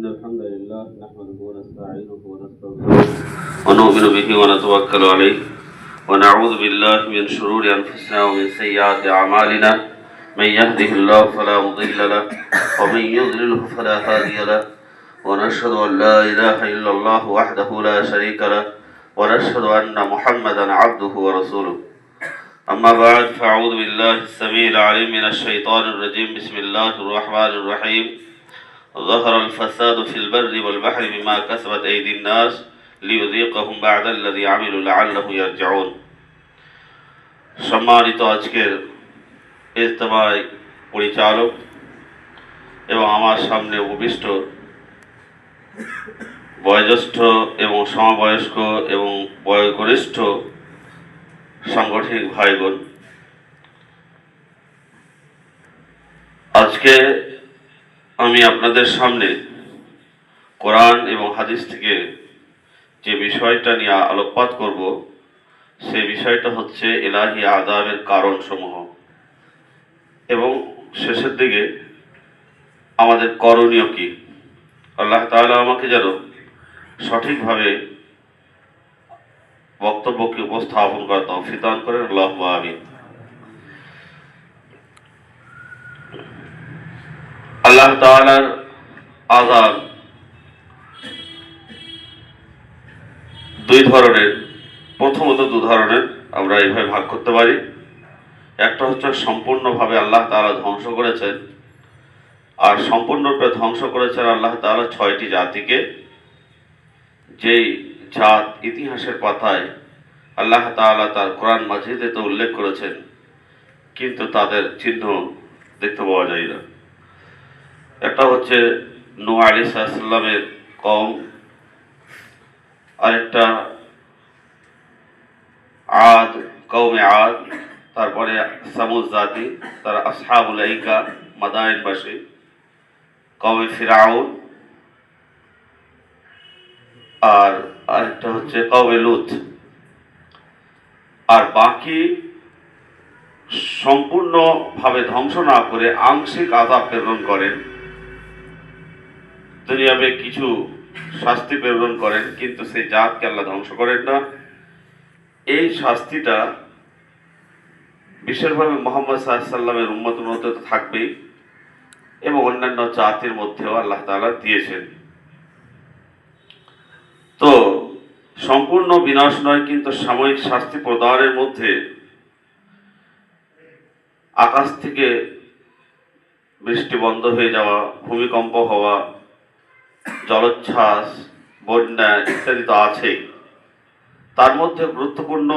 إن الحمد لله نحمده ونستعينه ونستغفره ونؤمن به ونتوكل عليه ونعوذ بالله من شرور أنفسنا ومن سيئات أعمالنا من يهده الله فلا مضل له ومن يضلله فلا هادي له ونشهد أن لا إله إلا الله وحده لا شريك له ونشهد أن محمدا عبده ورسوله أما بعد فأعوذ بالله السميع العليم من الشيطان الرجيم بسم الله الرحمن الرحيم ظهر الفساد في البر والبحر بما كسبت أيدي الناس ليذيقهم بعد الذي عملوا لعلهم يرجعون সম্মানিত আজকের ইজতেমায় পরিচালক এবং আমার সামনে উপবিষ্ট বয়োজ্যেষ্ঠ এবং সমবয়স্ক এবং বয়োজ্যেষ্ঠ সাংগঠনিক ভাইবোন, আজকে আমি আপনাদের সামনে কোরআন এবং হাদিস থেকে যে বিষয়টা নিয়ে আলোকপাত করব সেই বিষয়টা হচ্ছে ইলাহি আযাবের কারণসমূহ এবং শেষের দিকে আমাদের করণীয় কি। আল্লাহ তাআলা আমাকে যেন সঠিকভাবে বক্তব্যকে উপস্থাপন করার তৌফিক দান করেন, আল্লাহুম্মা আমিন। আল্লাহ তাআলার আযাব দুই ধরনের, প্রথমত দু ধরনের আমরা এইভাবে ভাগ করতে পারি। একটা হচ্ছে সম্পূর্ণভাবে আল্লাহ তাআলা ধ্বংস করেছেন, আর সম্পূর্ণরূপে ধ্বংস করেছেন আল্লাহ তাআলা ৬টি জাতিকে, যেই জাত ইতিহাসের পাতায় আল্লাহ তাআলা তার কোরআন মাজিদে তো উল্লেখ করেছেন, কিন্তু তাদের চিহ্ন দেখতে পাওয়া যায় না। একটা হচ্ছে নূহ আলাইহিস সালামের কওম, আরেকটা আদ, কওমে আদ, তারপরে সামুদ জাতি, তারা আসহাবুল আইকা মাদায়েনবাসী, কওমে ফিরআউন, আর আরেকটা হচ্ছে কওমে লূত। আর বাকি সম্পূর্ণভাবে ধ্বংস না করে আংশিক আযাব প্রেরণ করেন, দুনিয়াবে কিছু শাস্তি প্রেরণ করেন, কিন্তু সেই জাতকে আল্লাহ ধ্বংস করেন না। এই শাস্তিটা বিশেষভাবে মুহাম্মদ সাল্লাল্লাহু আলাইহি ওয়াসাল্লামের উম্মতের মধ্যে তো থাকবেই এবং অন্যান্য জাতির মধ্যেও আল্লাহ তাআলা দিয়েছেন। তো সম্পূর্ণ বিনাশ নয়, কিন্তু সাময়িক শাস্তি প্রদানের মধ্যে আকাশ থেকে বৃষ্টি বন্ধ হয়ে যাওয়া, ভূমিকম্প হওয়া, জলোচ্ছ্বাস, বন্যা ইত্যাদি তো আছেই। তার মধ্যে গুরুত্বপূর্ণ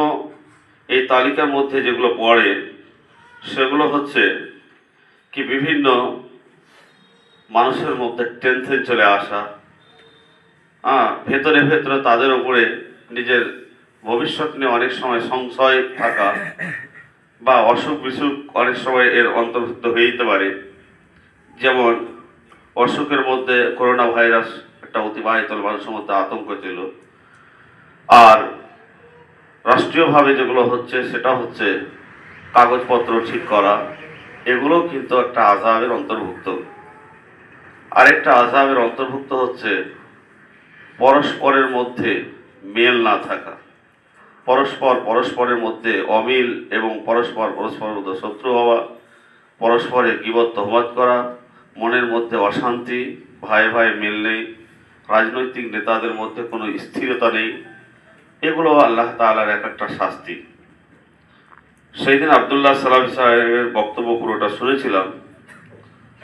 এই তালিকার মধ্যে যেগুলো পড়ে সেগুলো হচ্ছে কি, বিভিন্ন মানুষের মধ্যে টেনশন চলে আসা, ভেতরে ভেতরে তাদের উপরে নিজের ভবিষ্যৎ নিয়ে অনেক সময় সংশয় থাকা, বা অসুখ বিসুখ অনেক সময় এর অন্তর্ভুক্ত হয়ে যেতে পারে। যেমন অসুখের মধ্যে করোনা ভাইরাস একটা অতিবাহিত মানুষের মধ্যে আতঙ্ক ছিল। আর রাষ্ট্রীয়ভাবে যেগুলো হচ্ছে সেটা হচ্ছে কাগজপত্র ঠিক করা, এগুলো কিন্তু একটা আযাবের অন্তর্ভুক্ত। আরেকটা আযাবের অন্তর্ভুক্ত হচ্ছে পরস্পরের মধ্যে মেল না থাকা, পরস্পরের মধ্যে অমিল এবং পরস্পরের মধ্যে শত্রু হওয়া, পরস্পরের গীবত তহমত করা, মনের মধ্যে অশান্তি, ভাই ভাই মিল নেই, রাজনৈতিক নেতাদের মধ্যে কোনো স্থিরতা নেই। এগুলো আল্লাহ তাআলার এক একটা শাস্তি। সেই দিন আব্দুল্লাহ সালাফি সাহেবের বক্তব্য পুরোটা শুনেছিলাম,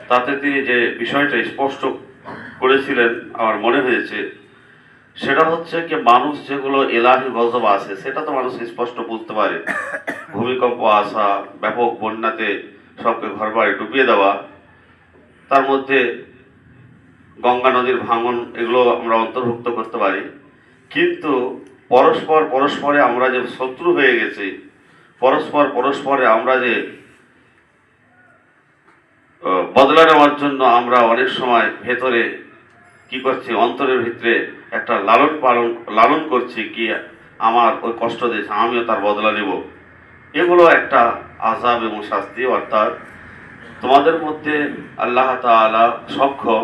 তাতে তিনি যে বিষয়টা স্পষ্ট করেছিলেন আমার মনে হয়েছে, সেটা হচ্ছে কি, মানুষ যেগুলো ইলাহি গজব আছে সেটা তো মানুষ স্পষ্ট বুঝতে পারে। ভূমিকম্প আসা, ব্যাপক বন্যাতে সবকে ঘরবাড়ি ডুবিয়ে দেওয়া, তার মধ্যে গঙ্গা নদীর ভাঙন, এগুলো আমরা অন্তর্ভুক্ত করতে পারি। কিন্তু পরস্পরে আমরা যে শত্রু হয়ে গেছি, পরস্পরে আমরা যে বদলা নেওয়ার জন্য আমরা অনেক সময় ভেতরে কি করছি, অন্তরের ভিতরে একটা লালন করছি, কি আমার ওই কষ্ট দিয়েছে আমিও তার বদলা নেব। এগুলো একটা আযাব এবং শাস্তি। অর্থাৎ তোমাদের মধ্যে আল্লাহ তাআলা সক্ষম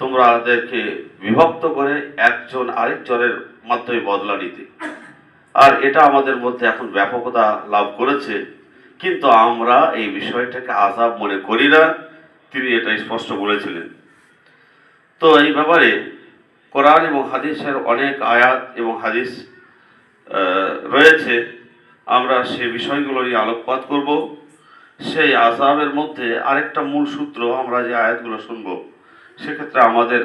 তোমরাদেরকে বিভক্ত করে একজন আরেকজনের মাধ্যমে বদলা নিতে। আর এটা আমাদের মধ্যে এখন ব্যাপকতা লাভ করেছে, কিন্তু আমরা এই বিষয়টাকে আযাব মনে করি না। তিনি এটা স্পষ্ট বলেছিলেন। তো এই ব্যাপারে কোরআন এবং হাদিসের অনেক আয়াত এবং হাদিস রয়েছে। আমরা সে বিষয়গুলো নিয়ে আলোকপাত করব। সেই আযাবের মধ্যে আরেকটা মূল সূত্র, আমরা যে আয়াতগুলো শুনব সেক্ষেত্রে আমাদের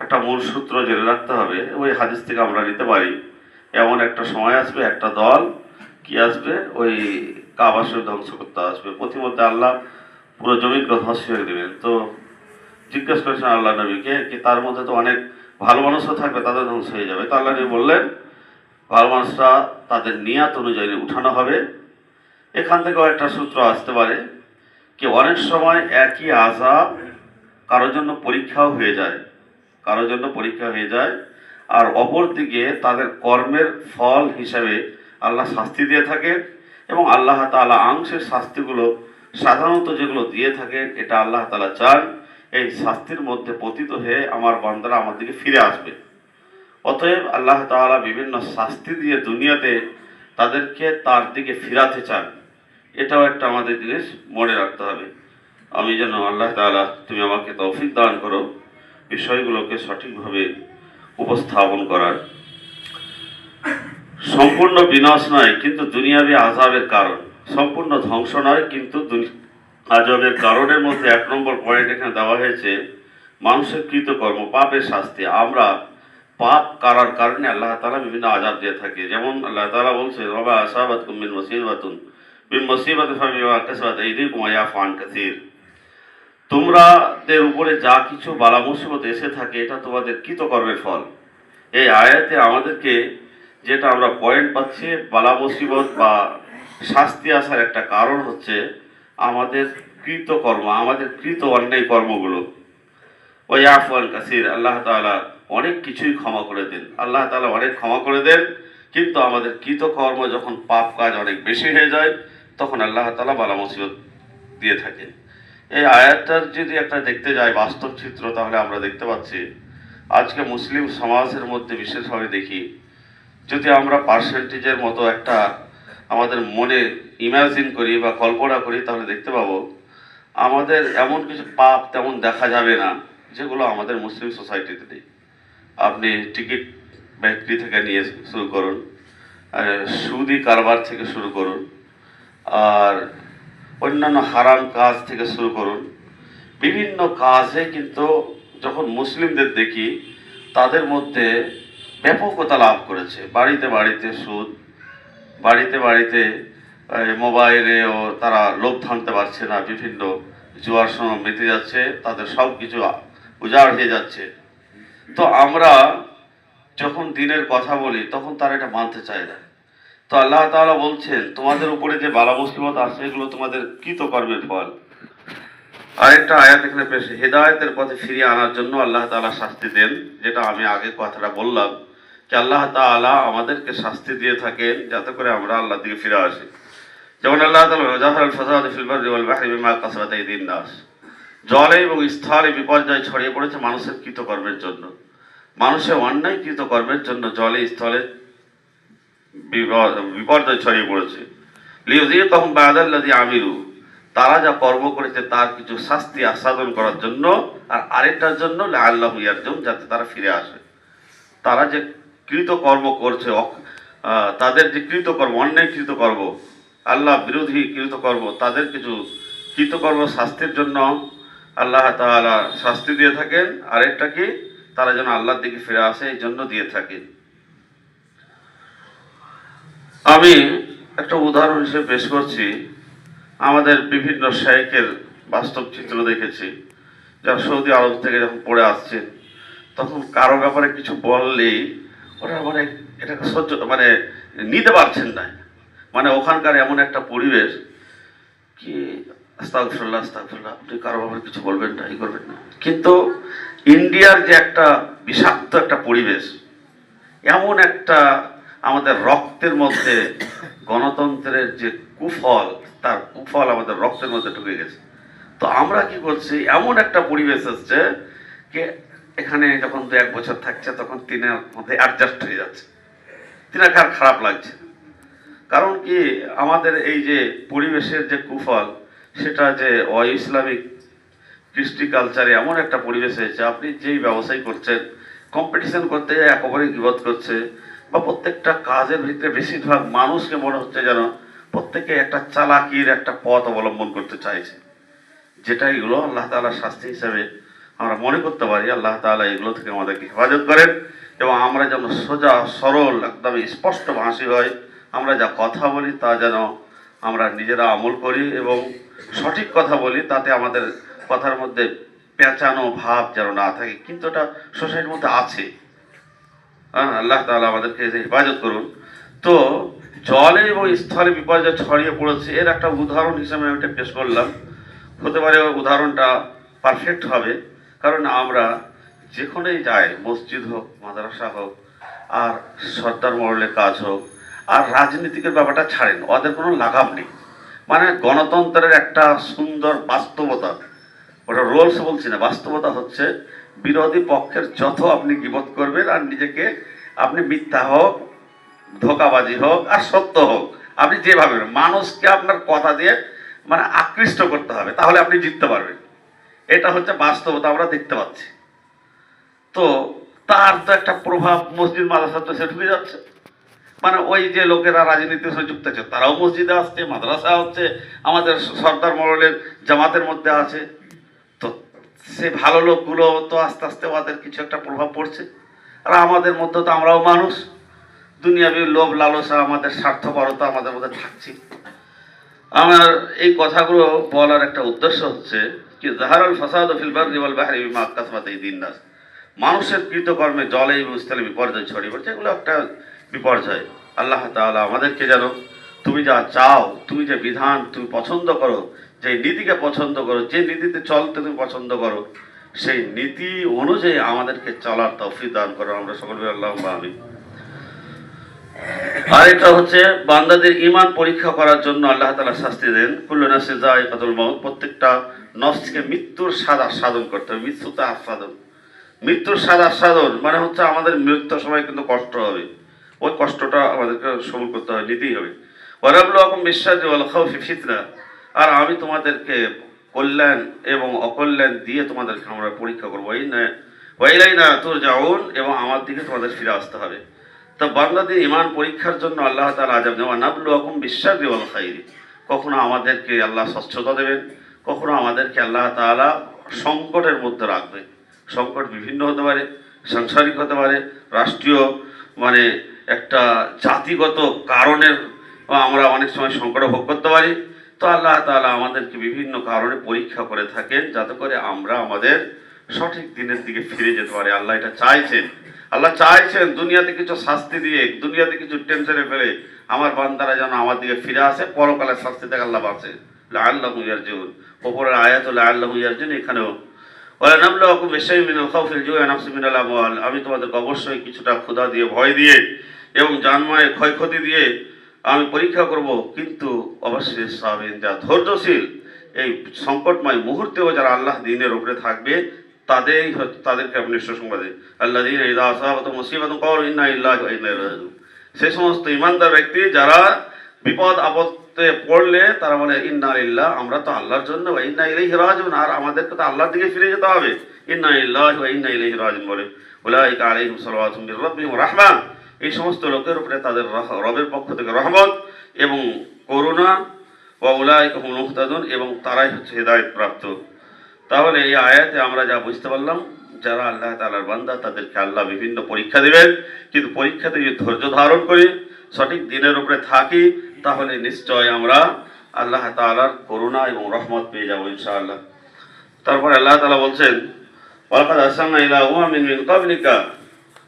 একটা মূল সূত্র জেনে রাখতে হবে। ওই হাদিস থেকে আমরা নিতে পারি, এমন একটা সময় আসবে, একটা দল কি আসবে, ওই কাবা শরীফ ধ্বংস করতে আসবে। প্রতিমধ্যে আল্লাহ পুরো জমিনকে ধ্বংস করে দেবেন। তো জিজ্ঞেস করেছেন আল্লাহ নবীকে কি তার মধ্যে তো অনেক ভালো মানুষও থাকবে, তাদের ধ্বংস হয়ে যাবে। তো আল্লাহ নবী বললেন ভালো মানুষরা তাদের নিয়াত অনুযায়ী উঠানো হবে। এখান থেকেও একটা সূত্র আসতে পারে কি অনেক সময় একই আযাব কারোর জন্য পরীক্ষাও হয়ে যায়, কারোর জন্য পরীক্ষা হয়ে যায়, আর অপরদিকে তাদের কর্মের ফল হিসাবে আল্লাহ শাস্তি দিয়ে থাকেন। এবং আল্লাহ তাআলা আংশের শাস্তিগুলো সাধারণত যেগুলো দিয়ে থাকেন, এটা আল্লাহ তাআলা চান এই শাস্তির মধ্যে পতিত হয়ে আমার বান্দারা আমার দিকে ফিরে আসবে। অতএব আল্লাহ তাআলা বিভিন্ন শাস্তি দিয়ে দুনিয়াতে তাদেরকে তার দিকে ফিরাতে চান। এটাও একটা আমাদের জিনিস মনে রাখতে হবে। আমি যেন আল্লাহ তাআলা তুমি আমাকে তৌফিক দান করো বিষয়গুলোকে সঠিকভাবে উপস্থাপন করার। সম্পূর্ণ বিনাশ নয় কিন্তু দুনিয়াবী আযাবের কারণ, সম্পূর্ণ ধ্বংস নয় কিন্তু আযাবের কারণের মধ্যে 1 নম্বর পয়েন্ট এখানে দেওয়া হয়েছে মানুষের কৃতকর্ম, পাপের শাস্তি। আমরা পাপ করার কারণে আল্লাহ তাআলা বিভিন্ন আযাব দিয়ে থাকে। যেমন আল্লাহ তাআলা বলছে ওয়া আসাবাতকুম মিন মুসিবাতিন ফাবিমা কাসাবাত আইদিকুম ওয়া ইয়াফু আন কাসীর। তোমাদের উপরে যা কিছু বালা মুসিবত এসে থাকে এটা তোমাদের কৃতকর্মের ফল। এই আয়াতে আমাদেরকে যেটা আমরা পয়েন্ট পাচ্ছি, বালা মুসিবত বা শাস্তি আসার একটা কারণ হচ্ছে আমাদের কৃতকর্ম, আমাদের কৃত অন্যায় কর্মগুলো। ওই ইয়াফু আন কাসীর, আল্লাহ তাআলা অনেক কিছুই ক্ষমা করে দেন, আল্লাহ তাআলা অনেক ক্ষমা করে দেন। কিন্তু আমাদের কৃতকর্ম যখন পাপ কাজ অনেক বেশি হয়ে যায় তখন আল্লাহ তাআলা বালা মুসিবত দিয়ে থাকেন। এই আয়াতটার যদি একটা দেখতে যাই বাস্তব চিত্র, তাহলে আমরা দেখতে পাচ্ছি আজকে মুসলিম সমাজের মধ্যে বিশেষভাবে দেখি, যদি আমরা পার্সেন্টেজের মতো একটা আমাদের মনে ইমাজিন করি বা কল্পনা করি, তাহলে দেখতে পাবো আমাদের এমন কিছু পাপ তেমন দেখা যাবে না যেগুলো আমাদের মুসলিম সোসাইটিতে নেই। আপনি টিকিট বিক্রি থেকে নিয়ে শুরু করুন, সুদি কারবার থেকে শুরু করুন, আর অন্যান্য হারাম কাজ থেকে শুরু করুন, বিভিন্ন কাজে কিন্তু যখন মুসলিমদের দেখি তাদের মধ্যে ব্যাপকতা লাভ করেছে। বাড়িতে বাড়িতে সুদ, বাড়িতে বাড়িতে মোবাইলেও তারা লোভ থামতে পারছে না, বিভিন্ন জুয়ার সময় মেতে যাচ্ছে, তাদের সব কিছু উজাড় হয়ে যাচ্ছে। তো আমরা যখন দিনের কথা বলি তখন তারা এটা মানতে চায় না। তো আল্লাহ তাআলা বলছেন তোমাদের উপরে যে বালা মুসিবত আসে এগুলো তোমাদের কৃতকর্মের ফল। আরেকটা আয়াত এখানে পেশ, হেদায়েতের পথে ফিরিয়ে আনার জন্য আল্লাহ তাআলা শাস্তি দেন, যেটা আমি আগে কথাটা বললাম যে আল্লাহ তাআলা আমাদেরকে শাস্তি দিয়ে থাকেন যাতে করে আমরা আল্লাহর দিকে ফিরে আসি। যেমন আল্লাহ তাআলা জাহারাল ফাসাদু ফিল বাররি ওয়াল বাহরি বিমা কাসাবাত আইদিন নাস, জলে এবং স্থলে বিপর্যয় ছড়িয়ে পড়েছে মানুষের কৃতকর্মের জন্য। মানুষের অন্যায় কৃতকর্মের জন্য জলে স্থলে বিপর্যয় ছড়িয়ে পড়েছে। লিউযীকাহুম বা'দাল্লাযী আমিলু, তারা যা কর্ম করেছে তার কিছু শাস্তি আস্বাদন করার জন্য, আর আরেকটার জন্য লাআল্লাহুম ইয়ারজুন, যাতে তারা ফিরে আসে। তারা যে কৃতকর্ম করছে, তাদের যে কৃতকর্ম, অন্যায় কৃতকর্ম, আল্লাহ বিরোধী কৃতকর্ম, তাদের কিছু কৃতকর্ম শাস্তির জন্য আল্লাহ তাআলা শাস্তি দিয়ে থাকেন। আরেকটা কি, তারা যেন আল্লাহর দিকে ফিরে আসে এই জন্য দিয়ে থাকেন। আমি একটা উদাহরণ হিসেবে পেশ করছি। আমাদের বিভিন্ন শাইখের বাস্তব চিত্র দেখেছি, যারা সৌদি আরব থেকে যখন পড়ে আসছেন তখন কারো ব্যাপারে কিছু বললেই ওরা মানে এটাকে সহ্য নিতে পারছেন না। ওখানকার এমন একটা পরিবেশ কি আস্তাগফিরুল্লাহ আস্তাগফিরুল্লাহ, আপনি কারো ব্যাপারে কিছু বলবেন না, এই করবেন না। কিন্তু ইন্ডিয়ার যে একটা বিষাক্ত একটা পরিবেশ, এমন একটা আমাদের রক্তের মধ্যে গণতন্ত্রের যে কুফল, তার কুফল আমাদের রক্তের মধ্যে ঢুকে গেছে। তো আমরা কি করছি, এমন একটা পরিবেশ আসছে যে এখানে যখন 2-1 বছর থাকছে তখন তিনের মধ্যে অ্যাডজাস্ট হয়ে যাচ্ছে, তিনার খারাপ লাগছে। কারণ কি, আমাদের এই যে পরিবেশের যে কুফল, সেটা যে ইসলামিক কৃষ্টি কালচারে এমন একটা পরিবেশ হয়েছে, আপনি যেই ব্যবসায়ী করছেন কম্পিটিশন করতে একেবারেই বিপদ করছে, বা প্রত্যেকটা কাজের ভিতরে বেশিরভাগ মানুষকে মনে হচ্ছে যেন প্রত্যেকে একটা চালাকির একটা পথ অবলম্বন করতে চাইছে, যেটা এগুলো আল্লাহ তাআলার শাস্তি হিসাবে আমরা মনে করতে পারি। আল্লাহ তাআলা এগুলো থেকে আমাদেরকে হেফাজত করেন এবং আমরা যেন সোজা সরল একদম স্পষ্ট ভাষী হয়, আমরা যা কথা বলি তা যেন আমরা নিজেরা আমল করি এবং সঠিক কথা বলি, তাতে আমাদের কথার মধ্যে পেঁচানো ভাব যেন না থাকে, কিন্তু এটা সোসাইটির মধ্যে আছে। আল্লাহ তাআলা আমাদেরকে হেফাজত করুন। তো জলে এবং স্থলে বিপর্যয় ছড়িয়ে পড়েছে, এর একটা উদাহরণ হিসেবে আমি এটা পেশ করলাম। হতে পারে উদাহরণটা পারফেক্ট হবে, কারণ আমরা যেখানেই যাই, মসজিদ হোক, মাদ্রাসা হোক, আর সর্দার মহলের কাজ হোক, আর রাজনীতিকের ব্যাপারটা ছাড়েন, ওদের কোনো লাগাম নেই। মানে গণতন্ত্রের একটা সুন্দর বাস্তবতা, ওটা রোলস বলছি না, বাস্তবতা হচ্ছে বিরোধী পক্ষের যত আপনি গীবত করবেন আর নিজেকে আপনি মিথ্যা হোক, ধোঁকাবাজি হোক আর সত্য হোক, আপনি যেভাবে মানুষকে আপনার কথা দিয়ে মানে আকৃষ্ট করতে হবে, তাহলে আপনি জিততে পারবেন। এটা হচ্ছে বাস্তবতা, আমরা দেখতে পাচ্ছি। তো তার তো একটা প্রভাব মসজিদ মাদ্রাসা তো সে ঢুকে যাচ্ছে। মানে ওই যে লোকেরা রাজনীতির সাথে যুক্ত আছে তারাও মসজিদে আসছে, মাদ্রাসা হচ্ছে, আমাদের সর্দার মহলের জামাতের মধ্যে আছে। তো সে ভালো লোকগুলো তো আস্তে আস্তে ওদের কিছু একটা প্রভাব পড়ছে। আর আমাদের মধ্যে তো আমরাও মানুষ, দুনিয়াবি লোভ লালসা, আমাদের স্বার্থপরতা আমাদের মধ্যে থাকছে। আমার এই কথাগুলো বলার একটা উদ্দেশ্য হচ্ছে কি, যাহারুল ফাসাদু ফিল বাররি ওয়াল বাহরি বিমা কাসাবাত আইদিন নাস, মানুষের কৃতকর্মে জলে এবং স্থলে বিপর্যয় ছড়িয়ে পড়ছে, এগুলো একটা বিপর্যয়। আল্লাহ তাআলা আমাদেরকে যেন তুমি যা চাও, তুমি যে বিধান তুমি পছন্দ করো, যে নীতিকে পছন্দ করো, যে নীতিতে চলতে তুমি পছন্দ করো, সেই নীতি অনুযায়ী আমাদেরকে চলার তৌফিক দান করো। আমরা সকলে আল্লাহুম্মা আমিন। আর এটা হচ্ছে বান্দাদের ঈমান পরীক্ষা করার জন্য আল্লাহ তাআলা শাস্তি দেন। কুল্লু নাফসিন যায়িকাতুল মাউত, প্রত্যেকটা নফসকে মৃত্যুর স্বাদ আস্বাদন করতে হবে। মৃত্যুতে আস্বাদন, মৃত্যুর স্বাদ আস্বাদন মানে হচ্ছে আমাদের মৃত্যুর সময় কিন্তু কষ্ট হবে, ওই কষ্টটা আমাদেরকে সবুর করতে হবে, নিতেই হবে। ওয়ানাবলুকুম বিশ-শাররি ওয়াল খাউফি ফিতনা, আর আমি তোমাদেরকে কল্যাণ এবং অকল্যাণ দিয়ে তোমাদেরকে আমরা পরীক্ষা করবো। ওয়া ইলাইনা তুরজাউন, এবং আমার দিকে তোমাদের ফিরে আসতে হবে। তো বান্দাদের ঈমান পরীক্ষার জন্য আল্লাহ তাআলা আযাব দেন। ওয়ানাবলুকুম বিশ-শাররি ওয়াল খাইরি, কখনো আমাদেরকে আল্লাহ স্বচ্ছতা দেবেন, কখনো আমাদেরকে আল্লাহ তাআলা সংকটের মধ্যে রাখবে। সংকট বিভিন্ন হতে পারে, সাংসারিক হতে পারে, রাষ্ট্রীয় মানে একটা জাতিগত কারণের আমরা অনেক সময় সংকট ভোগ করতে পারি। তো আল্লাহ তাআলা আমাদেরকে বিভিন্ন কারণে পরীক্ষা করে থাকেন, যাতে করে আমরা আমাদের সঠিক দিনের দিকে ফিরে যেতে পারি। আল্লাহ এটা চাইছেন, আল্লাহ চাইছেন দুনিয়াতে কিছু শাস্তি দিয়ে, দুনিয়াতে কিছু টেনশনে ফেলে আমার বান্দারা যেন আমার দিকে ফিরে আসে, পরকালের শাস্তি থেকে আল্লাহ বাঁচে। লাআল্লাহুম ইয়ারজিউন, ওপরের আয়াত লাআল্লাহুম ইয়ারজিউন, এখানেও ওয়ালানাবলুকুম বিশাইইন মিনাল খাউফি ওয়াল জু'i ওয়া নাকসিন মিনাল আমওয়াল, আমি তোমাদেরকে অবশ্যই কিছুটা ক্ষুধা দিয়ে, ভয় দিয়ে এবং জানমালের ক্ষয়ক্ষতি দিয়ে আমি পরীক্ষা করব, কিন্তু অবশ্যই সাবিন, যা ধৈর্যশীল, এই সংকটময় মুহূর্তেও যারা আল্লাহ দ্বীনের উপরে থাকবে তাদেরকে আপনি সুসংবাদ দিন। আল্লাযীনা ইযা আসাবাতুহুম মুসিবাতুন ক্বালু ইন্না লিল্লাহি ওয়া ইন্না ইলাইহি রাজিউন, সেই সমস্ত ঈমানদার ব্যক্তি যারা বিপদ আপদে পড়লে তারা বলে ইন্না লিল্লাহ, আমরা তো আল্লাহর জন্য, ওয়া ইন্না ইলাইহি রাজিউন, আর আমাদেরকে তো আল্লাহর দিকে ফিরে যেতে হবে। ইন্না লিল্লাহি ওয়া ইন্না ইলাইহি রাজিউন বলে, উলাইকা আলাইহিম সালাওয়াতুম মির রাব্বিহিম ওয়া রাহমা, এই সমস্ত লোকের উপরে তাদের রবের পক্ষ থেকে রহমত এবং করুণা, ওয়া উলাইকা হুমুল মুহতাদুন, এবং তারাই হচ্ছে হেদায়েত প্রাপ্ত। তাহলে এই আয়াতে আমরা যা বুঝতে পারলাম, যারা আল্লাহ তাআলার বান্দা তাদেরকে আল্লাহ বিভিন্ন পরীক্ষা দিবেন, কিন্তু পরীক্ষাতে যদি ধৈর্য ধারণ করি, সঠিক দিনের উপরে থাকি, তাহলে নিশ্চয় আমরা আল্লাহ তাআলার করুণা এবং রহমত পেয়ে যাব ইনশাআল্লাহ। তারপরে আল্লাহ তাআলা বলছেন, ওয়ালাকাদ আরসালনা ইলা উমামিন মিন ক্বাবলিকা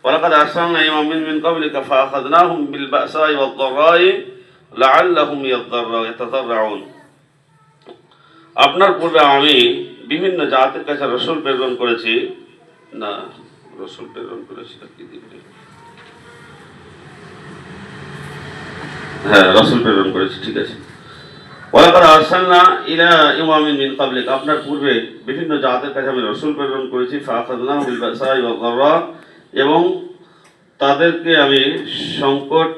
ওয়ালাকাদ আরসালনা ইলা উমামিন মিন ক্বাবলিকা ফাআখাযনাহুম বিল বা'সাই ওয়াদ দাররাই লাআল্লাহুম ইয়াতাযাররাউন, আপনার পূর্বে আমি বিভিন্ন জাতির কাছে রসুল প্রেরণ করেছি, না রসুল প্রেরণ করেছি কি দিবে, হ্যাঁ রসুল প্রেরণ করেছি, ঠিক আছে। ওয়ালাকাদ আরসালনা ইলা উমামিন মিন ক্বাবলিক, আপনার পূর্বে বিভিন্ন জাতের কাছে আমি রাসূল প্রেরণ করেছি। ফাআখাযনাহুম বিল বাসাই ওয়াদ দাররা, এবং তাদেরকে আমি সংকট,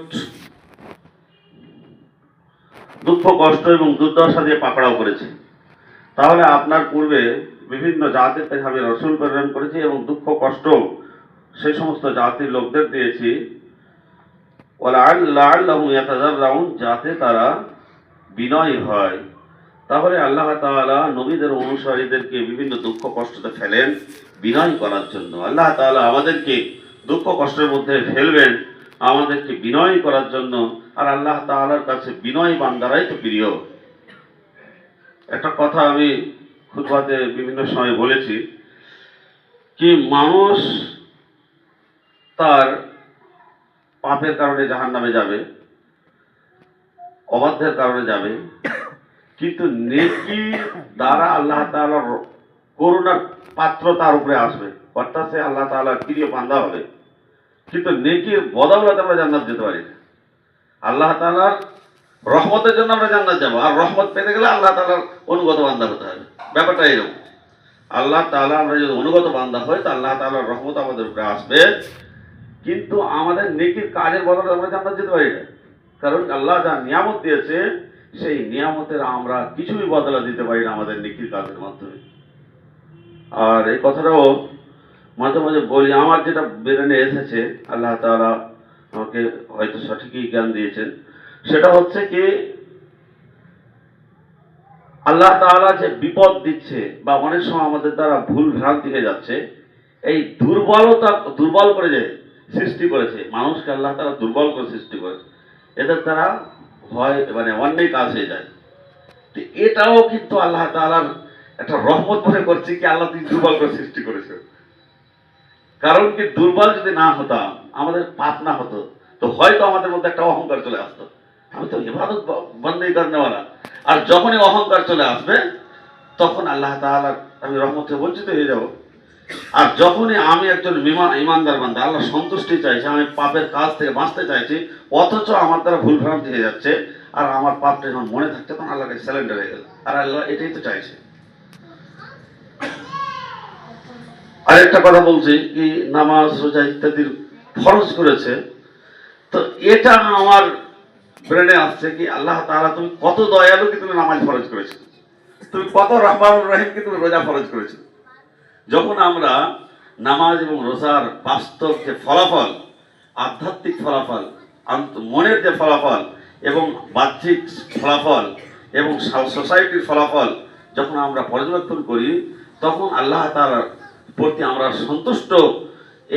দুঃখ, কষ্ট এবং দুর্দশা দিয়ে পাকড়াও করেছি। তাহলে আপনার পূর্বে বিভিন্ন জাতের কাছে আমি রাসূল প্রেরণ করেছি এবং দুঃখ কষ্ট সেই সমস্ত জাতির লোকদের দিয়েছি। ওয়ালাআল্লাহুম ইয়াতাযাররাউন, যাতে তারা বিনয়ী হয়। তাহলে আল্লাহ তাআলা নবীদের অনুসারীদেরকে বিভিন্ন দুঃখ কষ্টতে ফেলেন বিনয় করার জন্য। আল্লাহ তাআলা আমাদেরকে দুঃখ কষ্টের মধ্যে ফেলবেন আমাদেরকে বিনয় করার জন্য। আর আল্লাহ তাআলার কাছে বিনয় বান্দারাই তো প্রিয়। একটা কথা আমি খুতবাতে বিভিন্ন সময় বলেছি কি, মানুষ তার পাপের কারণে জাহান্নামে যাবে, অবাধ্যের কারণে যাবে, কিন্তু নেকি দ্বারা আল্লাহ তাআলার করুণার পাত্র তার উপরে আসবে, অর্থাৎ সে আল্লাহ তাআলার প্রিয় বান্দা হবে। কিন্তু নেকির বদৌলতে আমরা জান্নাত যেতে পারি না। আল্লাহ তাআলার রহমতের জন্য আমরা জান্নাত যাব, আর রহমত পেতে গেলে আল্লাহ তাআলার অনুগত বান্দা হতে হবে। ব্যাপারটা এরকম, আল্লাহ তাআলা আমরা যদি অনুগত বান্দা হই তো আল্লাহ তাআলার রহমত আমাদের উপরে আসবে, কিন্তু আমাদের নেকির কাজের বদলে আমরা জান্নাত যেতে পারি না। কারণ আল্লাহ যা নিয়ামত দিয়েছে সেই নিয়ামতের আমরা কিছুই বদলা দিতে পারি না আমাদের নেকির কাজের মাধ্যমে। আর এই কথাটাও মাঝে মাঝে বলি, আমার যেটা ব্রেনে এসেছে, আল্লাহ তাআলা আমাকে হয়তো সঠিকই জ্ঞান দিয়েছেন, সেটা হচ্ছে কি, আল্লাহ তাআলা যে বিপদ দিচ্ছে বা অনেক সময় আমাদের দ্বারা ভুল ভ্রান্তি হয়ে যাচ্ছে, এই দুর্বল করে যে সৃষ্টি করেছে মানুষকে, আল্লাহ তাআলা দুর্বল করে সৃষ্টি করেছে, এদের দ্বারা হয় মানে অন্যায় কাজ হয়ে যায়। তো এটাও কিন্তু আল্লাহ তাআলার একটা রহমত মনে করছে কি, আল্লাহ তুমি দুর্বল করে সৃষ্টি করেছে। কারণ কি, দুর্বল যদি না হতাম, আমাদের পাপ না হতো, তো হয়তো আমাদের মধ্যে একটা অহংকার চলে আসতো, আমি তো ইবাদত বন্দেগী করনেওয়ালা। আর যখনই অহংকার চলে আসবে তখন আল্লাহ তাআলার আমি রহমত থেকে বঞ্চিত হয়ে যাব। আর যখনই আমি একজন ইমানদার বান্দা, আল্লাহ সন্তুষ্টি চাইছি, আমি পাপের কাজ থেকে বাঁচতে চাইছি, অথচ আমার দ্বারা ভুল ভ্রান্তি হয়ে যাচ্ছে, আর আমার পাপটা যখন মনে থাকছে তখন আল্লাহকে স্যালেন্ডার হয়ে গেল। আর আল্লাহ এটাই তো চাইছে। আরেকটা কথা বলছি কি, নামাজ রোজা ইত্যাদির ফরজ করেছে, তো এটা আমার ব্রেনে আসছে কি, আল্লাহ তাআলা তুমি কত দয়ালু কি তুমি নামাজ ফরজ করেছো, তুমি কত রহমানুর রহিম কি তুমি রোজা ফরজ করেছো। যখন আমরা নামাজ এবং রোজার বাস্তব যে ফলাফল, আধ্যাত্মিক ফলাফল, মনের যে ফলাফল এবং বাহ্যিক ফলাফল এবং সোসাইটির ফলাফল যখন আমরা পর্যবেক্ষণ করি, তখন আল্লাহ তাআলার প্রতি আমরা সন্তুষ্ট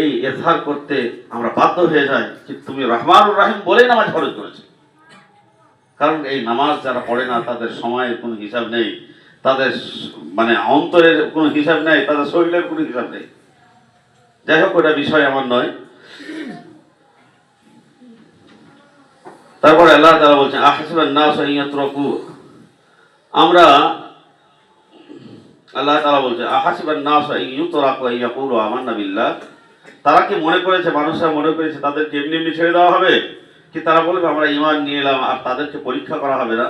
এই এজহার করতে আমরা বাধ্য হয়ে যাই যে তুমি রহমানুর রহিম বলেই নামাজ ফরজ করেছো। কারণ এই নামাজ যারা পড়ে না তাদের সময়ের কোনো হিসাব নেই, তাদের মানে অন্তরের কোনো হিসাব নেই, তাদের শরীরের কোনো হিসাব নেই। যাই হোক, ওটা বিষয় আমার নয়। তারপরে আল্লাহ তাআলা বলছেন আহসিবান নাস আন ইয়াতরাকু, আমরা আল্লাহ তাআলা বলছেন আহসিবান নাস আন ইউতরাকু আন ইয়াকুলু আমান্না বিল্লাহ, তারা কি মনে করেছে, মানুষরা মনে করেছে তাদেরকে এমনি এমনি ছেড়ে দেওয়া হবে, কি তারা বলবে আমরা ঈমান নিয়ে এলাম আর তাদেরকে পরীক্ষা করা হবে না।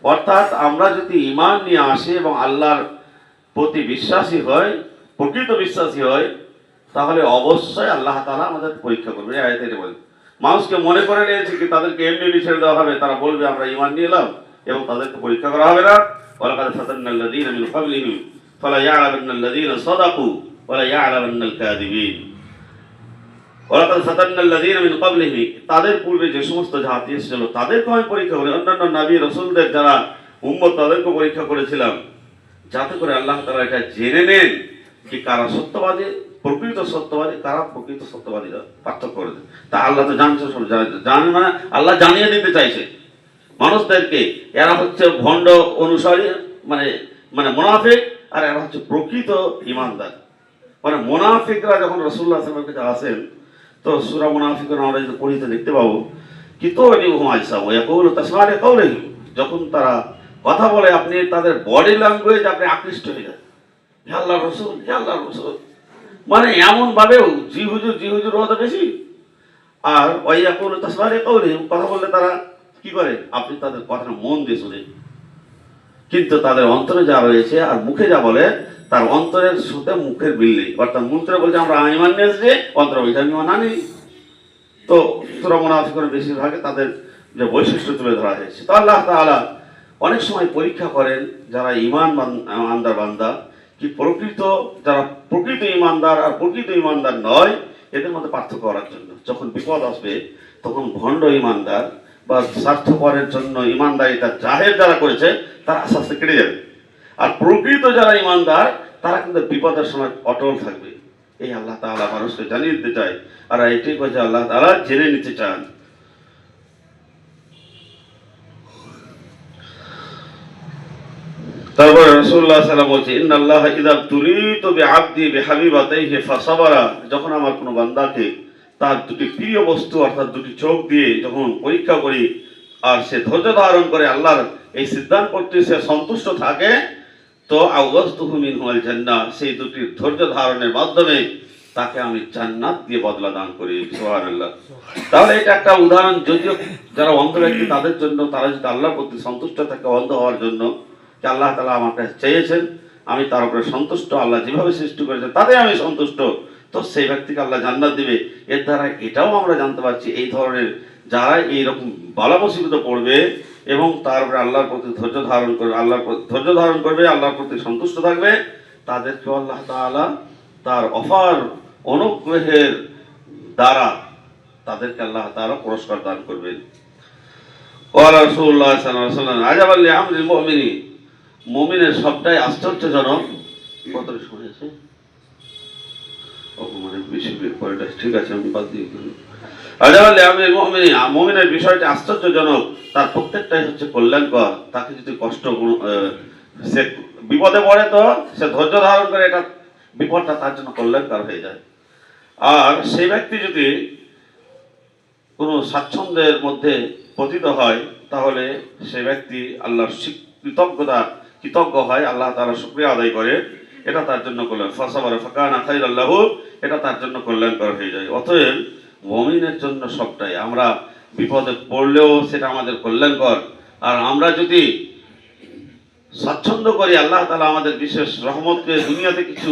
অর্থাৎ আমরা যদি ঈমান নিয়ে আসি এবং আল্লাহর প্রতি বিশ্বাসী হয়, প্রকৃত বিশ্বাসী হয়, তাহলে অবশ্যই আল্লাহ তাআলা আমাদের পরীক্ষা করবে। এই আয়াতে বলে মানুষকে মনে করে নিয়েছে কি তাদেরকে এমনি এমনি ছেড়ে দেওয়া হবে, তারা বলবে আমরা ঈমান নিয়ে এলাম এবং তাদেরকে পরীক্ষা করা হবে না। ওয়ালাকাদ ফাতান্নাল্লাযীনা মিন ক্বাবলিহিম ফালা ইয়া'লামান্নাল্লাযীনা সাদাকু ওয়ালা ইয়া'লামান্নাল কাযিবিন। ওয়ালাকাদ ফাতান্নাল্লাযীনা মিন ক্বাবলিহিম, তাদের পূর্বে যে সমস্ত জাতি ছিল তাদেরকে আমি পরীক্ষা করি, অন্যান্য নবী রাসূলদের যারা উম্মত তাদেরকে পরীক্ষা করেছিলাম, যাতে করে আল্লাহ তাআলা এটা জেনে নেন কি কারা সত্যবাদী, প্রকৃত সত্যবাদী, কারা প্রকৃত সত্যবাদী, পার্থক্য করে দেন। তা আল্লাহ তো জানছে, সব জানে, মানে আল্লাহ জানিয়ে দিতে চাইছে মানুষদেরকে এরা হচ্ছে ভণ্ড অনুসারী, মানে মানে মুনাফিক, আর এরা হচ্ছে প্রকৃত ঈমানদার। মানে মুনাফিকরা যখন রাসূলুল্লাহ সাল্লাল্লাহু আলাইহি ওয়াসাল্লামের কাছে আসেন, তো সূরা মুনাফিকুন আমরা যদি পড়িতে দেখতে পাবো কি, তো যখন তারা কথা বলে আপনি তাদের বডি ল্যাঙ্গুয়েজ আপনি আকৃষ্ট হয়ে যান, হে আল্লাহর রাসূল, হে আল্লাহর রাসূল, মানে এমন ভাবেও জি হুজুর ওটা বেশি। আর ওয়াইয়াকুলু তাসমা'লি কাওলিহিম, কথা বললে তারা কি করে, আপনি তাদের কথাটা মন দিয়ে শুনে। কিন্তু তাদের অন্তরে যা রয়েছে আর মুখে যা বলে তার অন্তরের সাথে মুখের মিল নেই। অর্থাৎ মুখে বলছে আমরা ঈমান নিয়ে এসেছি, অন্তরে বলছে আমি ঈমান আনি। তো সূরা মুনাফিকুনের বেশিরভাগে তাদের যে বৈশিষ্ট্য তুলে ধরা হয়েছে। তো আল্লাহ তাআলা অনেক সময় পরীক্ষা করেন যারা ঈমানদার বান্দা কি যারা প্রকৃত ঈমানদার আর প্রকৃত ঈমানদার নয় এদের মধ্যে পার্থক্য করার জন্য। যখন বিপদ আসবে তখন ভণ্ড ঈমানদার বা স্বার্থপরের জন্য ঈমানদারিতা জাহের যারা করেছে তারা আস্তে আস্তে কেটে যাবে, আর প্রকৃত যারা ঈমানদার তারা কিন্তু বিপদের সময় অটল থাকবে। এই আল্লাহ তাআলা মানুষকে জানিয়ে দিতে চায়, আর এটাই কথা আল্লাহ তাআলা জেনে নিতে চান। তারপরে রাসূলুল্লাহ সাল্লাল্লাহু আলাইহি ওয়াসাল্লাম বলছে ইন্নাল্লাহা ইযা তুলিতু বিআবদি বিহাবিবাতাইহি ফাসাবারা, যখন আমার কোনো বান্দাকে তার দুটি প্রিয় বস্তু অর্থাৎ দুটি চোখ দিয়ে যখন পরীক্ষা করি আর সে ধৈর্য ধারণ করে আল্লাহর এই সিদ্ধান্ত করতে সে সন্তুষ্ট থাকে, তো আওয়াজতুহু মিনহুল জান্নাহ, সেই দুটি ধৈর্য ধারণের মাধ্যমে তাকে আমি জান্নাত দিয়ে বদলা দান করি। সুবহানাল্লাহ। তাহলে এটা একটা উদাহরণ, যদিও যারা অন্ধ ব্যক্তি তাদের জন্য, তারা যদি আল্লাহর প্রতি সন্তুষ্ট থাকে অন্ধ হওয়ার জন্য যে আল্লাহ তাআলা আমার কাছে চেয়েছেন আমি তার উপরে সন্তুষ্ট, আল্লাহ যেভাবে সৃষ্টি করেছেন তাতে আমি সন্তুষ্ট, তো সেই ব্যক্তিকে আল্লাহ জান্নাত দিবে। এর দ্বারা এটাও আমরা জানতে পারছি এই ধরনের যারা এইরকম বালা মুসিবতে পড়বে এবং তার উপরে আল্লাহর প্রতি ধৈর্য ধারণ করবে, আল্লাহর প্রতি সন্তুষ্ট থাকবে, তাদেরকে আল্লাহ তাআলা তার অফার অনুগ্রহের দ্বারা তাদেরকে আল্লাহ তাআলা পুরস্কার দান করবেন। ওয়া রাসূলুল্লাহ সাল্লাল্লাহু আলাইহি ওয়াসাল্লাম আজাবাল লিআমরিল মুমিনি, মুমিনের সবটাই আশ্চর্যজনক। কত শুনেছে মানে বেশি পরেটা ঠিক আছে আমি বাদ দিয়ে আজাবাল লিআমরিল মুমিনি, মুমিনের বিষয়টি আশ্চর্যজনক, তার প্রত্যেকটাই হচ্ছে কল্যাণকর। তাকে যদি সে বিপদে পড়ে তো সে ধৈর্য ধারণ করে, এটা বিপদটা তার জন্য কল্যাণকর হয়ে যায়। আর সেই ব্যক্তি যদি কোনো স্বাচ্ছন্দ্যের মধ্যে পতিত হয় তাহলে সে ব্যক্তি আল্লাহর কৃতজ্ঞ হয়, আল্লাহ তাআলা শুকরিয়া আদায় করে, এটা তার জন্য কল্যাণ। ফাসাবারা ফাকানা খায়রাল লাহু, এটা তার জন্য কল্যাণকর হয়ে যায়। অতএব মুমিনের জন্য সবটাই, আমরা বিপদে পড়লেও সেটা আমাদের কল্যাণকর। আর আমরা যদি স্বাচ্ছন্দ্য করি আল্লাহ তাআলা আমাদের বিশেষ রহমতকে দুনিয়াতে কিছু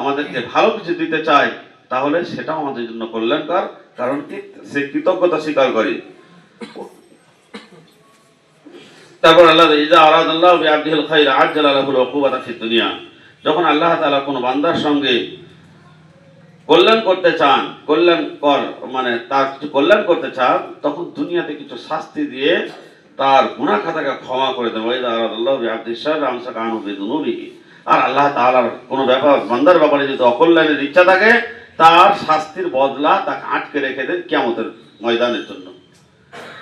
আমাদেরকে ভালো কিছু দিতে চায় তাহলে সেটাও আমাদের জন্য কল্যাণকর, কারণ কি সে কৃতজ্ঞতা স্বীকার করে। তারপর আল্লাহ ইজা আরাদাল্লাহু বিআবদিহিল খায়র আজ্জালা লাহুল উকুবাতা ফিদ দুনিয়া, যখন আল্লাহ তাআলা কোনো বান্দার সঙ্গে কল্যাণ করতে চান, মানে তার কিছু কল্যাণ করতে চান, তখন দুনিয়াতে কিছু শাস্তি দিয়ে তার গুনাহ খাতাকে ক্ষমা করে দেন। ওয়া ইজা আরাদাল্লাহু বিআবদিহি শাররা আমসাকা আনহু বিযুনুবিহি, আর আল্লাহ তাআলার কোনো বান্দার ব্যাপারে যদি অকল্যাণের ইচ্ছা থাকে তার শাস্তির বদলা তাকে আটকে রেখে দেন কিয়ামতের ময়দানের জন্য।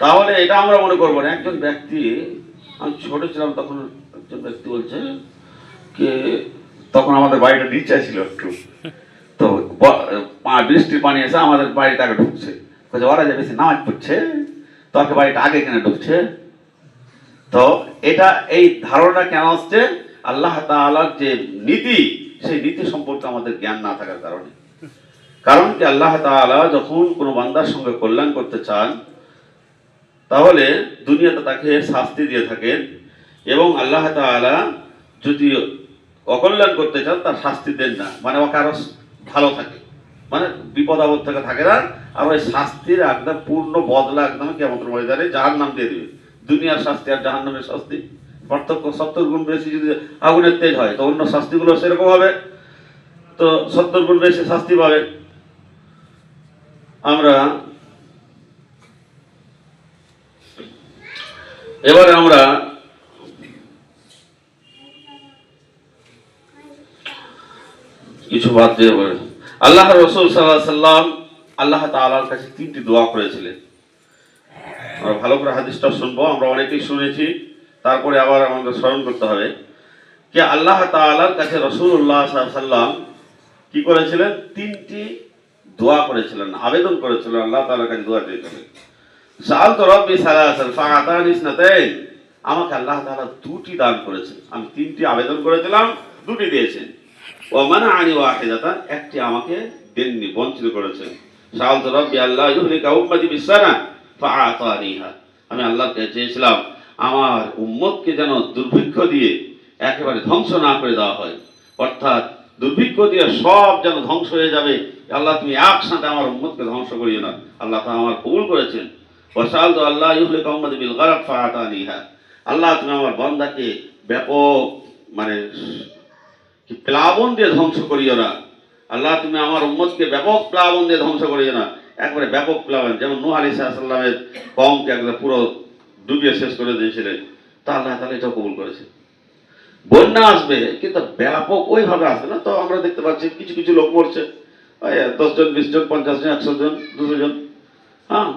তাহলে এটা আমরা মনে করবো না। একজন ব্যক্তি, আমি ছোট ছিলাম তখন একজন ব্যক্তি বলছে যে তখন আমাদের বাড়িটা নিচে ছিল একটু, তো বৃষ্টির পানি এসে আমাদের বাড়িটা আগে ঢুকছে, ওরা যে বেশি নামাজ পড়ছে তোকে বাড়িটা আগে কেন ঢুকছে। তো এটা এই ধারণা কেন আসছে, আল্লাহ তাআলার যে নীতি সেই নীতি সম্পর্কে আমাদের জ্ঞান না থাকার কারণে। কারণ কি আল্লাহ তাআলা যখন কোনো বান্দার সঙ্গে কল্যাণ করতে চান তাহলে দুনিয়াতে তাকে শাস্তি দিয়ে থাকেন, এবং আল্লাহ তাআলা যদি অকল্যাণ করতে চান তার শাস্তি দেন না, মানে ওকে আরো ভালো থাকে, মানে বিপদ আপদ থেকে থাকে না, আর ওই শাস্তির একদম পূর্ণ বদলা একদম কিয়ামতের ময়দানে জাহান্নাম দিয়ে দিবে। দুনিয়ার শাস্তি আর জাহান্নামের শাস্তি পার্থক্য 70 গুণ বেশি। যদি আগুনের তেজ হয় তো অন্য শাস্তিগুলো সেরকম হবে, তো 70 গুণ বেশি শাস্তি পাবে। এবারে আমরা কিছু বাদ দিয়ে বলে আল্লাহ রাসূল সাল্লাল্লাহু আলাইহি সাল্লাম আল্লাহ তাআলার কাছে 3টি দোয়া করেছিলেন। আমরা ভালো করে হাদিসটা শুনবো, আমরা অনেকেই শুনেছি, তারপরে আবার আমাদের স্মরণ করতে হবে যে আল্লাহ তাআলার কাছে রাসূলুল্লাহ সাল্লাল্লাহু আলাইহি সাল্লাম কি করেছিলেন, 3টি দোয়া করেছিলেন, আবেদন করেছিলেন, আল্লাহ তাআলার কাছে দোয়া চেয়েছিলেন। সাআলতু রাব্বি সালাসান ফাআতানি ইসনাতাইন, আমাকে আল্লাহ তাআলা 2টি দান করেছেন। আমি 3টি আবেদন করেছিলাম, 2টি দিয়েছেন। ওয়া মানআনি ওয়াহিদাতান, একটি আমাকে দেননি, বঞ্চিত করেছেন। সাআলতু রাব্বি আল্লাহ ইউহলিকা উম্মতি বিসসানা ফাআতানিহা, আমি আল্লাহকে চেয়েছিলাম আমার উম্মতকে যেন দুর্ভিক্ষ দুর্ভিক্ষ দিয়ে একেবারে ধ্বংস না করে দেওয়া হয়, অর্থাৎ দুর্ভিক্ষ দিয়ে সব যেন ধ্বংস হয়ে যাবে। আল্লাহ তুমি একসাথে আমার উম্মতকে ধ্বংস করিও না। আল্লাহ তা আমার কবুল করেছেন। ওয়াসাল তো আল্লাহ ইউহলিক উম্মতি বিল গারাক ফাআতানিহা। আল্লাহ তুমি আমার বান্দাকে ব্যাপক মানে প্লাবন দিয়ে ধ্বংস করিও না। আল্লাহ তুমি আমার উম্মতকে ব্যাপক প্লাবন দিয়ে ধ্বংস করিও না, একবারে ব্যাপক প্লাবন, যেমন নূহ আলাইহিস সালামের কওমকে একবারে পুরো ডুবিয়ে শেষ করে দিয়েছিলেন। তা আল্লাহ তাআলা এটা কবুল করেছে। বন্যা আসবে কিন্তু ব্যাপক ওইভাবে আসবে না। তো আমরা দেখতে পাচ্ছি কিছু কিছু লোক মরছে, 10 জন 20 জন 50 জন 100 জন 200 জন, হ্যাঁ,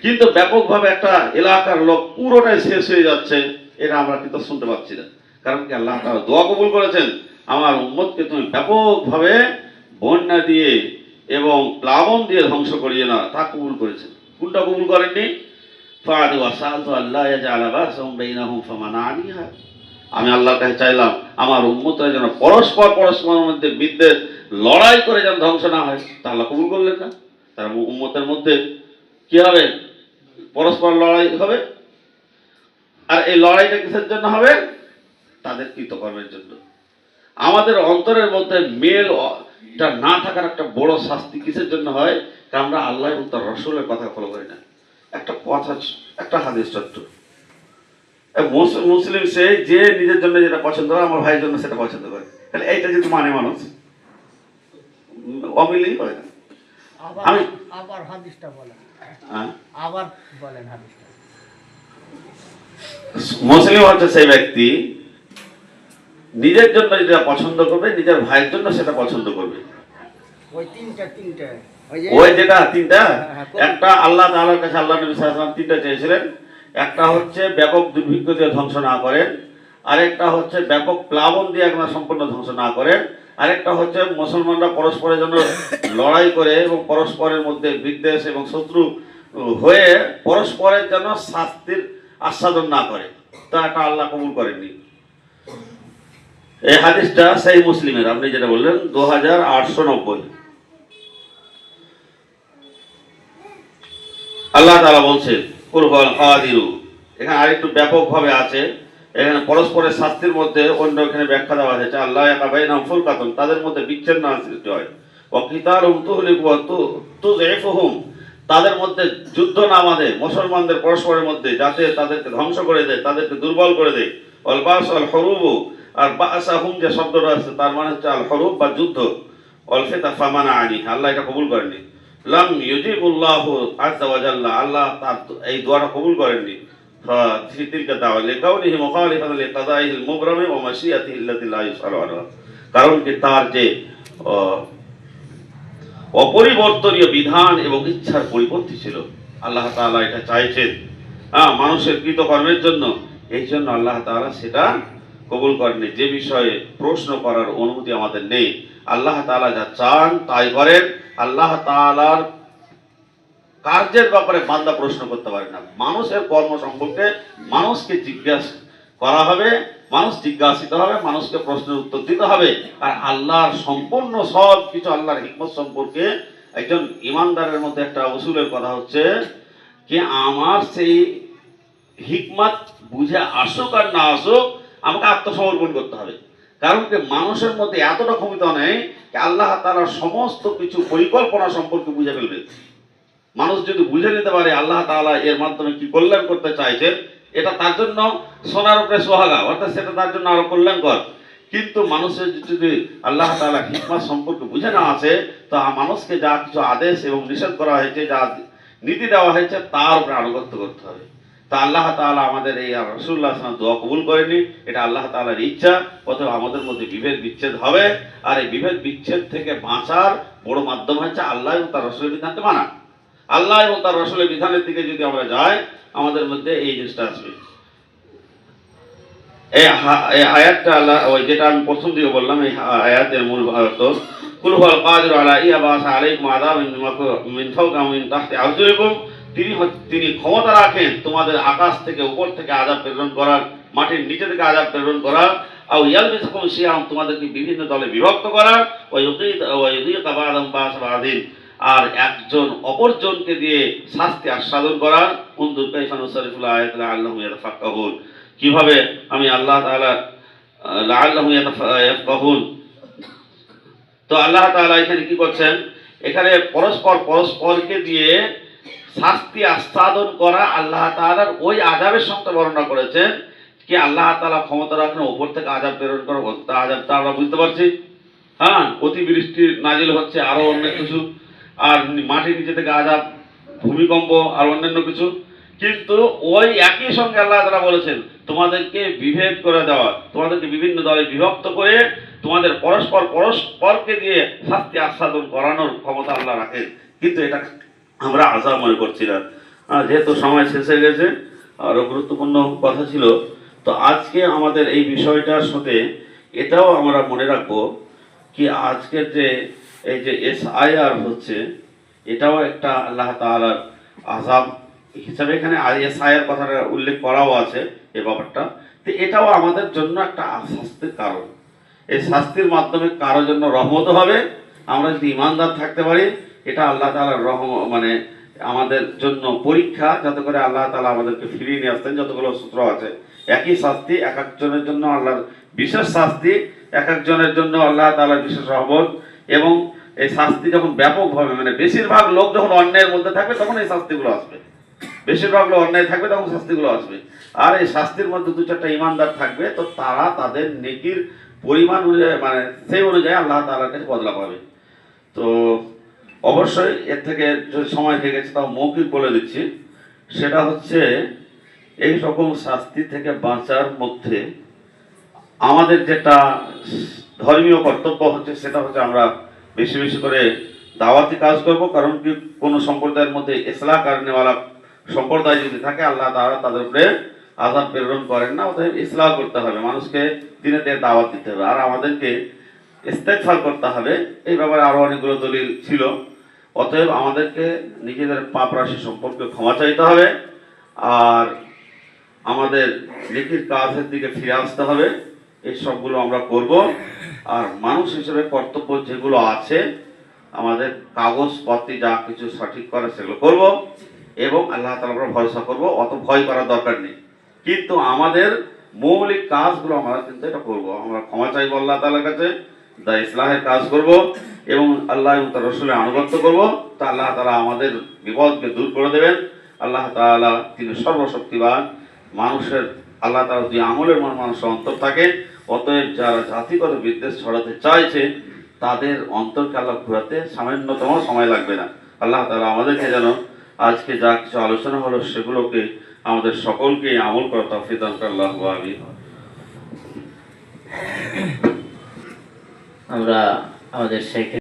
কিন্তু ব্যাপকভাবে একটা এলাকার লোক পুরোটাই শেষ হয়ে যাচ্ছে, এটা আমরা কিন্তু শুনতে পাচ্ছি না। কারণ কি আল্লাহ তাআলা দোয়া কবুল করেছেন, আমার উম্মতকে তুমি ব্যাপকভাবে বন্যা দিয়ে এবং প্লাবন দিয়ে ধ্বংস করিয়ে না, তা কবুল করেছেন। কোনটা কবুল করেননি? ফাআদু ওয়াসালতু আল্লাহ ইয়াজআলা বাসাহুম বাইনাহুম ফামানাআনিহা। আমি আল্লাহর কাছে চাইলাম আমার উম্মতরা যেন পরস্পরের মধ্যে বিদ্বেষ লড়াই করে যেন ধ্বংস না হয়, তা আল্লাহ কবুল করলেন না। তার উম্মতের মধ্যে কি হবে? পরস্পর লড়াই হবে। আর এই লড়াইটা কিসের জন্য হবে? তাদের কৃতকর্মের জন্য। আমাদের অন্তরের মধ্যে মেলটা না থাকার একটা বড় শাস্তি কিসের জন্য হয়? কারণ আমরা আল্লাহ এবং তার রাসূলের কথা ফলো করি না। একটা কথা, একটা হাদিস সত্য, মুসলিম সে যে নিজের জন্য যেটা পছন্দ করে আমার ভাইয়ের জন্য সেটা পছন্দ করে, তাহলে এইটা যদি মানে মানুষ অমিলেই হয় না। আমি আবার হাদিসটা বলেন, হ্যাঁ আবার বলেন হাদিসটা। মুসলিম হচ্ছে সেই ব্যক্তি নিজের জন্য যেটা পছন্দ করবে, নিজের ভাইয়ের জন্য সেটা পছন্দ করবে। ওই তিনটা ওই যেটা তিনটা, একটা আল্লাহ তাআলার কাছে আল্লাহ নবী সাল্লাল্লাহু আলাইহি ওয়াসাল্লাম তিনটা চেয়েছিলেন। একটা হচ্ছে ব্যাপক দুর্ভিক্ষ দিয়ে ধ্বংস না করেন, আরেকটা হচ্ছে ব্যাপক প্লাবন দিয়ে একদম সম্পূর্ণ ধ্বংস না করেন, আরেকটা হচ্ছে মুসলমানরা পরস্পরের জন্য লড়াই করে এবং পরস্পরের মধ্যে বিদ্বেষ এবং শত্রু হয়ে পরস্পরের যেন শাস্তির আস্বাদন না করে, তা এটা আল্লাহ কবুল করেননি। এই হাদিসটা সেই মুসলিমের, আপনি যেটা বললেন 2890। আল্লাহ তাআলা বলছেন কুরবান কাদিরু, এখানে আরেকটু ব্যাপকভাবে আছে। এখানে পরস্পরের শাস্তির মধ্যে অন্য এখানে ব্যাখ্যা দেওয়া হয়েছে আল্লাহ ইয়াকাবাইনাহুম ফুরকাতুন, তাদের মধ্যে বিচ্ছিন্ন সৃষ্টি হয়। ওয়া কিতালুহুম তুহলিকু ওয়া তুযইফুহুম, তাদের মধ্যে যুদ্ধ না বাঁধে মুসলমানদের পরস্পরের মধ্যে, যাতে তাদেরকে ধ্বংস করে দেয়, তাদেরকে দুর্বল করে দেয়। ওয়াল বাস ওয়াল হুরুবু, আর বাসাহুম যে শব্দটা আছে তার মানে হচ্ছে আল হুরুব বা যুদ্ধ। ওয়াল ফিতা ফামানাআনি, আল্লাহ এটা কবুল করেননি। লাম ইউজিবুল্লাহু আযজা ওয়া জাল্লা, আল্লাহ তার এই দোয়াটা কবুল করেননি। তিলকা দাওয়া লিকাউনিহি মুখালিফাতান লিকাদাইহিল মুবরামি ওয়া মাশিয়াতিহি আল্লাতী লা ইউসালু আনহা, কারণ কি তার যে অপরিবর্তনীয় বিধান এবং ইচ্ছার পরিপন্থী ছিল। আল্লাহ তাআলা এটা চাইছেন মানুষের কৃতকর্মের জন্য, এই জন্য আল্লাহ তাআলা সেটা কবুল করেননি। যে বিষয়ে প্রশ্ন করার অনুমতি আমাদের নেই, আল্লাহ তাআলা যা চান তাই করেন। আল্লাহ তাআলার কার্যের ব্যাপারে বান্দা প্রশ্ন করতে পারে না। মানুষের কর্ম সম্পর্কে মানুষকে জিজ্ঞাসা করা হবে, মানুষ জিজ্ঞাসিত হবে, মানুষকে প্রশ্নের উত্তর দিতে হবে। আর আল্লাহর সম্পূর্ণ সব কিছু, আল্লাহর হিকমত সম্পর্কে একজন ইমানদারের মধ্যে একটা উসুলের কথা হচ্ছে কি আমার সেই হিকমত বুঝে আসুক আর না আসুক, আমাকে আত্মসমর্পণ করতে হবে। কারণ কি মানুষের মধ্যে এতটা ক্ষমতা নেই যে আল্লাহ তাআলার সমস্ত কিছু পরিকল্পনা সম্পর্কে বুঝে ফেলবে। মানুষ যদি বুঝে নিতে পারে আল্লাহ তাআলা এর মাধ্যমে কি কল্যাণ করতে চাইছেন, এটা তার জন্য সোনার উপরে সোহাগা, অর্থাৎ সেটা তার জন্য আরো কল্যাণকর। কিন্তু মানুষের যদি আল্লাহ তাআলা হিকমত সম্পর্কে বুঝে না আসে, তা মানুষকে যা কিছু আদেশ এবং নিষেধ করা হয়েছে, যা নীতি দেওয়া হয়েছে, তার উপরে আনুগত্য করতে হবে। তা আল্লাহ তাআলা আমাদের এই রাসূলুল্লাহ সাল্লাল্লাহু আলাইহি ওয়াসাল্লাম দোয়া কবুল করেনি, এটা আল্লাহ তাআলার ইচ্ছা। অতএব আমাদের মধ্যে বিভেদ বিচ্ছেদ হবে, আর এই বিভেদ বিচ্ছেদ থেকে বাঁচার বড় মাধ্যম হচ্ছে আল্লাহ এবং তার রাসূলের বিধানকে মানা। আল্লাহ এবং তার রাসূলের বিধানের দিকে যদি আমরা যাই, আমাদের মধ্যে এই জিনিসটা আসবে। এই আয়াতটা আল্লাহ, ওই যেটা আমি প্রথম দিকে বললাম, এই আয়াতের মূল অর্থ কুল হুয়াল কাদিরু আলা ইয়াবাসা আলাইকুম আযাবান মিন ফাওকা মিন তাহতি আরজুলিকুম, তিনি ক্ষমতা রাখেন তোমাদের আকাশ থেকে উপর থেকে আযাব প্রেরণ করার, মাটির নিচে থেকে আযাব প্রেরণ করার, আও ইয়ালবিসুকুম শিয়াম, তোমাদেরকে বিভিন্ন দলে বিভক্ত করার, ওয়া ইউযীকা বা'দাহুম বা'সা বা'দিন, আর একজন অপরজনকে দিয়ে শাস্তি আস্বাদন করার। উনজুর কাইফা নুসারিফুল আয়াতি লাআল্লাহুম ইয়াতাফাক্কাহুন, কিভাবে আমি আল্লাহ তাআলা লাআল্লাহুম ইয়াফকাহুন। তো আল্লাহ তাআলা এখানে কি করছেন, এখানে পরস্পরকে দিয়ে শাস্তি আস্বাদন করা আল্লাহ তাআলার ওই আযাবের সঙ্গে বর্ণনা করেছেন কি আল্লাহ তাআলা ক্ষমতা রাখেন উপর থেকে আযাব প্রেরণ করা, আযাবটা আমরা বুঝতে পারছি। হ্যাঁ, অতিবৃষ্টি নাজিল হচ্ছে, আরো অনেক কিছু, আর মাটির নিচে থেকে আযাব, ভূমিকম্প আর অন্যান্য কিছু। কিন্তু ওই একই সঙ্গে আল্লাহ তাআলা বলেছেন তোমাদেরকে বিভেদ করে দেওয়া, তোমাদেরকে বিভিন্ন দলে বিভক্ত করে তোমাদের পরস্পরকে দিয়ে শাস্তি আস্বাদন করানোর ক্ষমতা আল্লাহ রাখেন। কিন্তু এটা আমরা আযাব মনে করছি না। যেহেতু সময় শেষ হয়ে গেছে, আরও গুরুত্বপূর্ণ কথা ছিল, তো আজকে আমাদের এই বিষয়টার সাথে এটাও আমরা মনে রাখবো কি আজকের যে এই যে SIR হচ্ছে, এটাও একটা আল্লাহ তাআলার আযাব হিসাবে এখানে SIR কথাটা উল্লেখ করাও আছে এই ব্যাপারটা। তো এটাও আমাদের জন্য একটা শাস্তির কারণ। এই শাস্তির মাধ্যমে কারোর জন্য রহমত হবে, আমরা যদি ইমানদার থাকতে পারি, এটা আল্লাহ তাআলার মানে আমাদের জন্য পরীক্ষা, যাতে করে আল্লাহ তাআলা আমাদেরকে ফিরিয়ে নিয়ে আসতেন। যতগুলো সূত্র আছে, একই শাস্তি এক একজনের জন্য আল্লাহর বিশেষ শাস্তি, এক একজনের জন্য আল্লাহ তাআলার বিশেষ রহমত। এবং এই শাস্তি যখন ব্যাপকভাবে, মানে বেশিরভাগ লোক যখন অন্যায়ের মধ্যে থাকবে তখন এই শাস্তিগুলো আসবে, বেশিরভাগ লোক অন্যায় থাকবে তখন শাস্তিগুলো আসবে। আর এই শাস্তির মধ্যে দু চারটা ইমানদার থাকবে, তো তারা তাদের নেকির পরিমাণ অনুযায়ী, মানে সেই অনুযায়ী আল্লাহ তাআলার কাছে বদলা পাবে। তো অবশ্যই এর থেকে যদি সময় হয়ে গেছে তাও মৌখিক বলে দিচ্ছি, সেটা হচ্ছে এই রকম শাস্তি থেকে বাঁচার মধ্যে আমাদের যেটা ধর্মীয় কর্তব্য হচ্ছে, সেটা হচ্ছে আমরা বেশি বেশি করে দাওয়াতি কাজ করব। কারণ কি কোনো সম্প্রদায়ের মধ্যে ইসলাহ কারণেওয়ালা সম্প্রদায় যদি থাকে, আল্লাহ তাআলা তাদের উপরে আযাব প্রেরণ করেন না। অতএব ইসলাহ করতে হবে, মানুষকে দিনে দিনে দাওয়াত দিতে হবে, আর আমাদেরকে ইস্তেগফার করতে হবে। এই ব্যাপারে আরো অনেকগুলো দলিল ছিল। অতএব আমাদেরকে নিজেদের পাপ রাশি সম্পর্কে ক্ষমা চাইতে হবে, আর আমাদের নেকির কাজের দিকে ফিরে আসতে হবে। এই সবগুলো আমরা করব। আর মানুষ হিসেবে কর্তব্য যেগুলো আছে, আমাদের কাগজপত্রে যা কিছু সঠিক করে সেগুলো করব, এবং আল্লাহ তাআলার উপর ভরসা করব। অত ভয় করার দরকার নেই, কিন্তু আমাদের মৌলিক কাজগুলো আমরা কিন্তু এটা করব। আমরা ক্ষমা চাইবো আল্লাহ তাআলার কাছে, দা ইসলাহের কাজ করব, এবং আল্লাহ এবং তার রাসূলের আনুগত্য করব। তা আল্লাহ তাআলা আমাদের বিপদকে দূর করে দেবেন। আল্লাহ তাআলা তিনি সর্বশক্তিমান। মানুষের আল্লাহ তাআলা যদি আমলের মানুষের অন্তর থাকে, অতএব যারা জাতিগত বিদ্বেষ ছড়াতে চাইছে তাদের অন্তরকে আল্লাহ ঘোরাতে সামান্যতম সময় লাগবে না। আল্লাহ তাআলা আমাদেরকে যেন আজকে যা কিছু আলোচনা হলো সেগুলোকে আমাদের সকলকে আমল করা তৌফিক দান করেন। আল্লাহু আমিন। আমরা আমাদের শেখ